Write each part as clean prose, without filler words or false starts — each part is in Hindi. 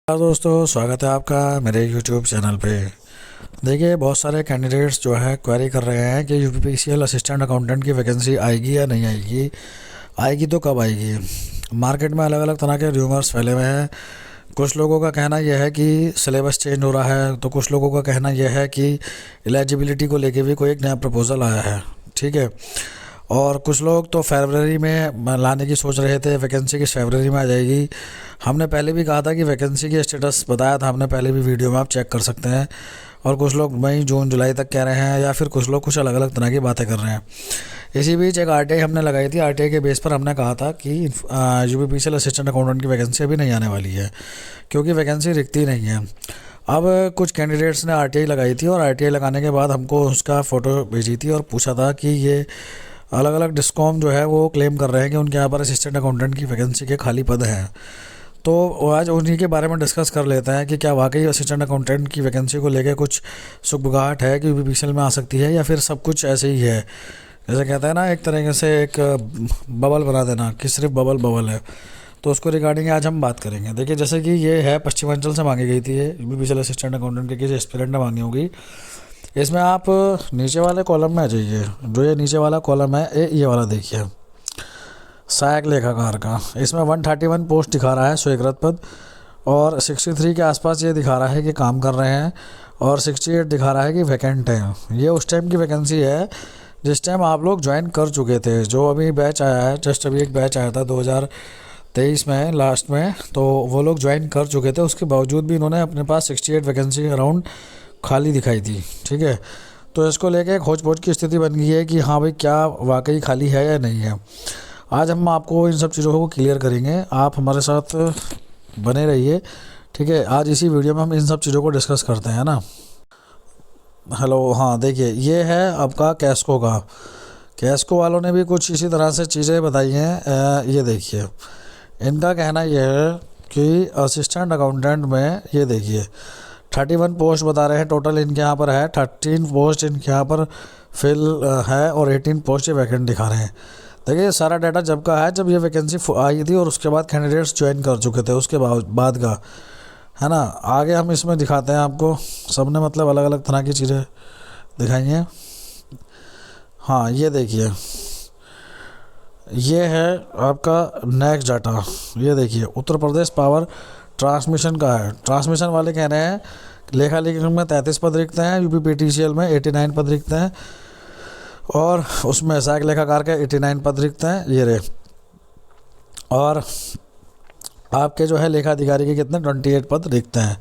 हेलो दोस्तों, स्वागत है आपका मेरे यूट्यूब चैनल पे। देखिए, बहुत सारे कैंडिडेट्स जो है क्वेरी कर रहे हैं कि यूपीपीसीएल असिस्टेंट अकाउंटेंट की वैकेंसी आएगी या नहीं आएगी। आएगी तो कब आएगी। मार्केट में अलग अलग तरह के र्यूमर्स फैले हुए हैं। कुछ लोगों का कहना यह है कि सिलेबस चेंज हो रहा है, तो कुछ लोगों का कहना यह है कि एलिजिबिलिटी को लेके भी कोई एक नया प्रपोज़ल आया है। ठीक है। और कुछ लोग तो फरवरी में लाने की सोच रहे थे, वैकेंसी किस फरवरी में आ जाएगी। हमने पहले भी कहा था कि वैकेंसी की स्टेटस बताया था हमने पहले भी वीडियो में, आप चेक कर सकते हैं। और कुछ लोग मई जून जुलाई तक कह रहे हैं, या फिर कुछ लोग कुछ अलग अलग तरह की बातें कर रहे हैं। इसी बीच एक आरटीआई हमने लगाई थी। आरटीआई के बेस पर हमने कहा था कि यूपीपीसीएल असिस्टेंट अकाउंटेंट की वैकेंसी अभी नहीं आने वाली है, क्योंकि वैकेंसी रिक्ति नहीं है। अब कुछ कैंडिडेट्स ने आरटीआई लगाई थी, और आरटीआई लगाने के बाद हमको उसका फ़ोटो भेजी थी और पूछा था कि ये अलग अलग डिस्कॉम जो है वो क्लेम कर रहे हैं कि उनके यहाँ पर असिस्टेंट अकाउंटेंट की वैकेंसी के खाली पद हैं। तो आज उन्हीं के बारे में डिस्कस कर लेते हैं कि क्या वाकई असिस्टेंट अकाउंटेंट की वैकेंसी को लेकर कुछ सुगबुगाहट है कि यूपीपीसीएल में आ सकती है, या फिर सब कुछ ऐसे ही है। जैसे कहते हैं ना, एक तरीके से एक बबल बना देना कि सिर्फ बबल बबल है। तो उसको रिगार्डिंग आज हम बात करेंगे। देखिए, जैसे कि ये है पश्चिमांचल से मांगी गई थी, ये यूपीपीसीएल असिस्टेंट अकाउंटेंट के किसी एस्पिरेंट ने मांगी होगी। इसमें आप नीचे वाले कॉलम में आ जाइए। जो ये नीचे वाला कॉलम है, ये वाला देखिए, सहायक लेखाकार का। इसमें 131 पोस्ट दिखा रहा है स्वीकृत पद, और 63 के आसपास ये दिखा रहा है कि काम कर रहे हैं, और 68 दिखा रहा है कि वैकेंट है। ये उस टाइम की वैकेंसी है जिस टाइम आप लोग ज्वाइन कर चुके थे। जो अभी बैच आया है, जस्ट अभी एक बैच आया था 2023 में लास्ट में, तो वो लोग ज्वाइन कर चुके थे। उसके बावजूद भी इन्होंने अपने पास 68 वैकेंसी के अराउंड खाली दिखाई थी। ठीक है। तो इसको लेके एक खोज पोज की स्थिति बन गई है कि हाँ भाई, क्या वाकई खाली है या नहीं है। आज हम आपको इन सब चीज़ों को क्लियर करेंगे, आप हमारे साथ बने रहिए। ठीक है। आज इसी वीडियो में हम इन सब चीज़ों को डिस्कस करते हैं ना। हेलो, हाँ देखिए, ये है आपका कैस्को का। कैस्को वालों ने भी कुछ इसी तरह से चीज़ें बताई हैं। ये देखिए, इनका कहना यह है कि असिस्टेंट अकाउंटेंट में ये देखिए 31 पोस्ट बता रहे हैं टोटल इनके यहाँ पर है। 13 पोस्ट इनके यहाँ पर फिल है, और 18 पोस्ट ये वैकेंट दिखा रहे हैं। देखिए, सारा डाटा जब का है, जब ये वैकेंसी आई थी और उसके बाद कैंडिडेट्स ज्वाइन कर चुके थे, उसके बाद का है ना। आगे हम इसमें दिखाते हैं आपको। सबने मतलब अलग अलग तरह की चीज़ें दिखाई हैं। हाँ, ये देखिए, ये है आपका नेक्स्ट डाटा। ये देखिए, उत्तर प्रदेश पावर ट्रांसमिशन का है। ट्रांसमिशन वाले कह रहे हैं लेखा लेखन में 33 पद रिक्त हैं, यूपीपीसीएल में 89 पद रिक्त हैं, और उसमें सहायक लेखाकार के 89 पद रिक्त हैं। ये रहे। और आपके जो है लेखाधिकारी के कितने 28 पद रिक्त हैं।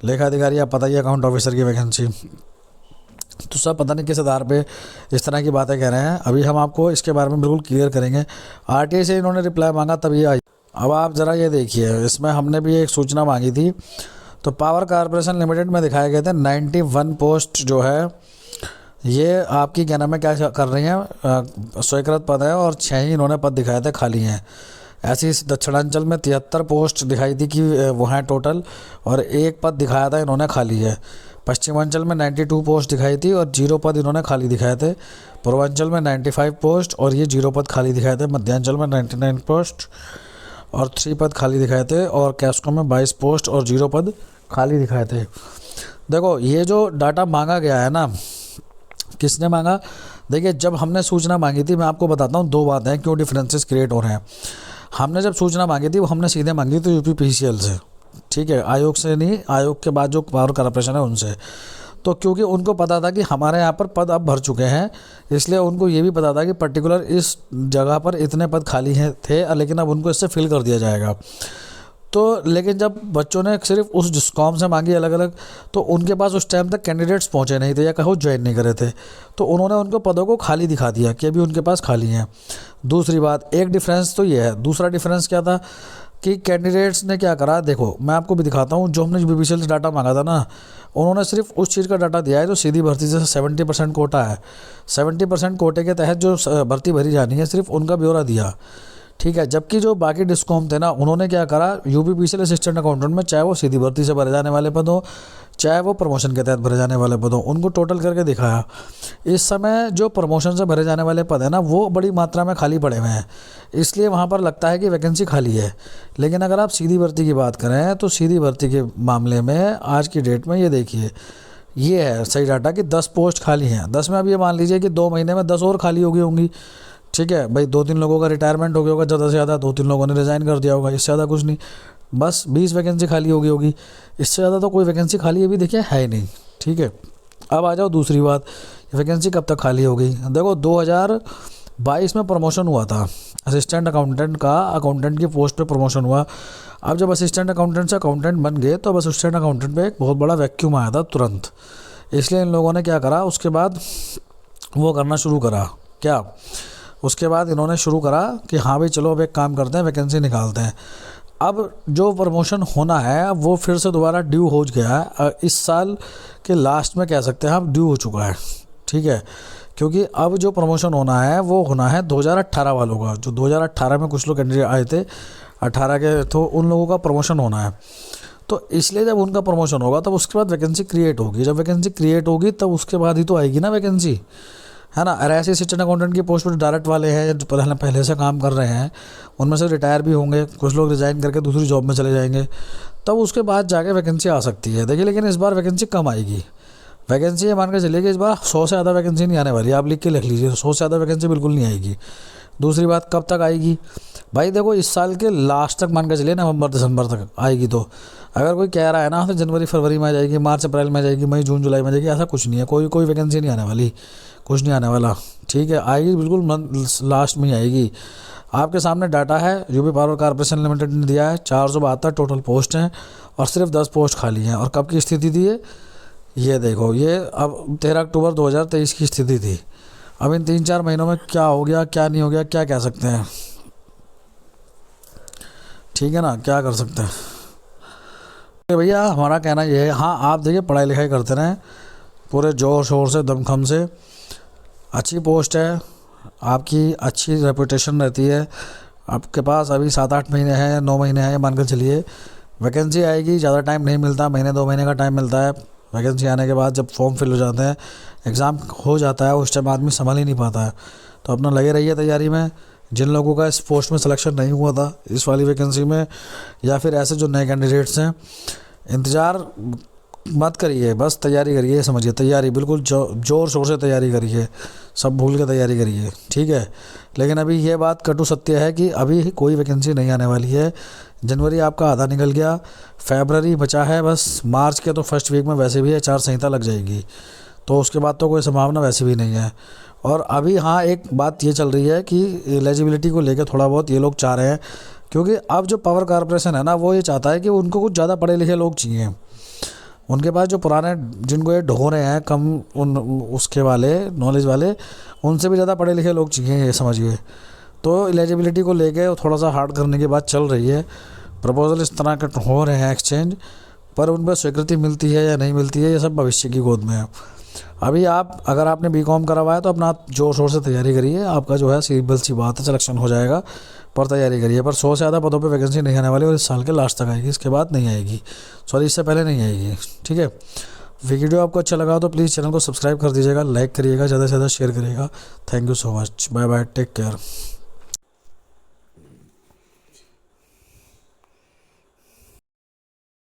लेखाधिकारी आप पता ही, अकाउंट ऑफिसर की वैकेंसी। तो सब पता नहीं किस आधार पे इस तरह की बातें कह रहे हैं। अभी हम आपको इसके बारे में बिल्कुल क्लियर करेंगे। आरटीआई से इन्होंने रिप्लाई मांगा, तब ये आई। अब आप ज़रा ये देखिए, इसमें हमने भी एक सूचना मांगी थी। तो पावर कॉरपोरेशन लिमिटेड में दिखाए गए थे 91 पोस्ट जो है, ये आपकी क्या नाम है, क्या कर रही हैं, स्वीकृत पद है, और 6 ही इन्होंने पद दिखाए थे खाली हैं। ऐसी दक्षिणांचल में 73 पोस्ट दिखाई थी कि वो हैं टोटल, और 1 पद दिखाया था इन्होंने खाली है। पश्चिमांचल में 92 पोस्ट दिखाई थी, और 0 पद इन्होंने खाली दिखाए थे। पूर्वांचल में 95 पोस्ट, और ये 0 पद खाली दिखाए थे। मध्यांचल में 99 पोस्ट और 3 पद खाली दिखाए थे, और कैस्को में 22 पोस्ट और 0 पद खाली दिखाए थे। देखो, ये जो डाटा मांगा गया है ना, किसने मांगा। देखिए, जब हमने सूचना मांगी थी, मैं आपको बताता हूँ 2 बातें हैं क्यों डिफरेंसेस क्रिएट हो रहे हैं। हमने जब सूचना मांगी थी, वो हमने सीधे मांगी थी यूपीपीसीएल से। ठीक है, आयोग से नहीं, आयोग के बाद जो पावर कॉरपोरेशन है उनसे। तो क्योंकि उनको पता था कि हमारे यहाँ पर पद अब भर चुके हैं, इसलिए उनको ये भी पता था कि पर्टिकुलर इस जगह पर इतने पद खाली हैं थे, लेकिन अब उनको इससे फिल कर दिया जाएगा। तो लेकिन जब बच्चों ने सिर्फ उस डिस्कॉम से मांगी अलग अलग, तो उनके पास उस टाइम तक कैंडिडेट्स पहुंचे नहीं थे, या कहो ज्वाइन नहीं करे थे, तो उन्होंने उनको पदों को खाली दिखा दिया कि अभी उनके पास खाली हैं। दूसरी बात, एक डिफरेंस तो ये है। दूसरा डिफरेंस क्या था कि कैंडिडेट्स ने क्या करा, देखो मैं आपको भी दिखाता हूँ। जो हमने यूपीपीसीएल से डाटा मांगा था ना, उन्होंने सिर्फ उस चीज़ का डाटा दिया है जो सीधी भर्ती से 70% कोटा है। 70% कोटे के तहत जो भर्ती भरी जानी है, सिर्फ उनका ब्यौरा दिया। ठीक है। जबकि जो बाकी डिस्कॉम थे ना, उन्होंने क्या करा, यूपीपीसीएल असिस्टेंट अकाउंटेंट में चाहे वो सीधी भर्ती से भरे जाने वाले पद हो, चाहे वो प्रमोशन के तहत भरे जाने वाले पद हो, उनको टोटल करके दिखाया। इस समय जो प्रमोशन से भरे जाने वाले पद है ना, वो बड़ी मात्रा में खाली पड़े हुए हैं, इसलिए वहाँ पर लगता है कि वैकेंसी खाली है। लेकिन अगर आप सीधी भर्ती की बात करें तो सीधी भर्ती के मामले में आज की डेट में ये देखिए, ये है सही डाटा कि 10 पोस्ट खाली हैं। 10 में अब ये मान लीजिए कि 2 महीने में 10 और खाली हो गई होंगी। ठीक है भाई, 2-3 लोगों का रिटायरमेंट हो गया होगा, ज़्यादा से ज़्यादा 2-3 लोगों ने रिज़ाइन कर दिया होगा, इससे ज़्यादा कुछ नहीं। बस 20 वैकेंसी खाली हो गई होगी, इससे ज़्यादा तो कोई वैकेंसी खाली अभी देखिए है ही नहीं। ठीक है, अब आ जाओ दूसरी बात, वैकेंसी कब तक खाली हो गई। देखो 2022 में प्रमोशन हुआ था असिस्टेंट अकाउंटेंट का, अकाउंटेंट की पोस्ट पे प्रमोशन हुआ। अब जब असिस्टेंट अकाउंटेंट से अकाउंटेंट बन गए तो अब असिस्टेंट अकाउंटेंट पे एक बहुत बड़ा वैक्यूम आया था तुरंत। इसलिए इन लोगों ने क्या करा, उसके बाद वो करना शुरू करा क्या, उसके बाद इन्होंने शुरू करा कि हाँ भाई चलो अब एक काम करते हैं, वैकेंसी निकालते हैं। अब जो प्रमोशन होना है वो फिर से दोबारा ड्यू हो गया है, इस साल के लास्ट में कह सकते हैं आप ड्यू हो चुका है। ठीक है, क्योंकि अब जो प्रमोशन होना है वो होना है 2018 वालों का, जो 2018 में कुछ लोग कैंडिडेट आए थे 18 के, तो उन लोगों का प्रमोशन होना है। तो इसलिए जब उनका प्रमोशन होगा तब उसके बाद वैकेंसी क्रिएट होगी, जब वैकेंसी क्रिएट होगी तब उसके बाद ही तो आएगी ना वैकेंसी, है ना। और ऐसे असिस्टेंट अकाउंटेंट की पोस्ट पर डायरेक्ट वाले हैं जो पहले से काम कर रहे हैं, उनमें से रिटायर भी होंगे, कुछ लोग रिज़ाइन करके दूसरी जॉब में चले जाएंगे, तब उसके बाद जाके वैकेंसी आ सकती है। देखिए लेकिन इस बार वैकेंसी कम आएगी। वैकेंसी ये मान के चलिए कि इस बार 100 से ज़्यादा वैकेंसी नहीं आने वाली, आप लिख के लिख लीजिए, 100 से ज़्यादा वैकेंसी बिल्कुल नहीं आएगी। दूसरी बात, कब तक आएगी भाई, देखो इस साल के लास्ट तक मान के चलिए, नवंबर दिसंबर तक आएगी। तो अगर कोई कह रहा है ना तो जनवरी फरवरी में आ जाएगी, मार्च अप्रैल में आ जाएगी, मई जून जुलाई में आ जाएगी, ऐसा कुछ नहीं है। कोई वैकेंसी नहीं आने वाली, कुछ नहीं आने वाला। ठीक है, आएगी बिल्कुल लास्ट में ही आएगी। आपके सामने डाटा है, यूपी पावर कॉर्पोरेशन लिमिटेड ने दिया है, 472 टोटल पोस्ट हैं और सिर्फ 10 पोस्ट खाली हैं। और कब की स्थिति थी ये देखो, ये अब 13 अक्टूबर 2023 की स्थिति थी। अब इन 3-4 महीनों में क्या हो गया क्या नहीं हो गया क्या कह सकते हैं, ठीक है ना, क्या कर सकते हैं। तो भैया हमारा कहना ये है, हाँ आप देखिए पढ़ाई लिखाई करते रहें पूरे जोर शोर से, दमखम से, अच्छी पोस्ट है, आपकी अच्छी रेपुटेशन रहती है। आपके पास अभी 7-8 महीने हैं, 9 महीने हैं, मान कर चलिए वैकेंसी आएगी, ज़्यादा टाइम नहीं मिलता, महीने 2 महीने का टाइम मिलता है। वैकेंसी आने के बाद जब फॉर्म फिल हो जाते हैं, एग्ज़ाम हो जाता है, उस टाइम आदमी संभाल ही नहीं पाता है। तो अपना लगे रहिए तैयारी में। जिन लोगों का इस पोस्ट में सिलेक्शन नहीं हुआ था इस वाली वैकेंसी में, या फिर ऐसे जो नए कैंडिडेट्स हैं, इंतज़ार मत करिए, बस तैयारी करिए, समझिए तैयारी बिल्कुल जोर शोर से तैयारी करिए, सब भूल के तैयारी करिए। ठीक है, लेकिन अभी ये बात कटु सत्य है कि अभी कोई वैकेंसी नहीं आने वाली है। जनवरी आपका आधा निकल गया, फरवरी बचा है बस, मार्च के तो फर्स्ट वीक में वैसे भी आचार संहिता लग जाएगी, तो उसके बाद तो कोई संभावना वैसे भी नहीं है। और अभी हाँ एक बात ये चल रही है कि एलिजिबिलिटी को लेकर थोड़ा बहुत ये लोग चाह रहे हैं, क्योंकि अब जो पावर कॉर्पोरेशन है ना वो ये चाहता है कि उनको कुछ ज़्यादा पढ़े लिखे लोग चाहिए। उनके पास जो पुराने जिनको ये ढो रहे हैं कम उन उसके वाले नॉलेज वाले, उनसे भी ज़्यादा पढ़े लिखे लोग चाहिए, ये समझिए। तो एलिजिबिलिटी को लेके थोड़ा सा हार्ड करने की बात चल रही है, प्रपोजल इस तरह के हो रहे हैं एक्सचेंज, पर उन पर स्वीकृति मिलती है या नहीं मिलती है ये सब भविष्य की गोद में है। अभी आप अगर आपने बीकॉम करा हुआ है तो अपना जोर शोर से तैयारी करिए, आपका जो है सिंपल सी बात है सिलेक्शन हो जाएगा, पर तैयारी करिए। पर 100 से ज़्यादा पदों पे वैकेंसी नहीं आने वाली और इस साल के लास्ट तक आएगी, इसके बाद नहीं आएगी, सॉरी इससे पहले नहीं आएगी। ठीक है, वीडियो आपको अच्छा लगा तो प्लीज़ चैनल को सब्सक्राइब कर दीजिएगा, लाइक करिएगा, ज़्यादा से ज़्यादा शेयर करिएगा। Thank you so much, bye bye, take care.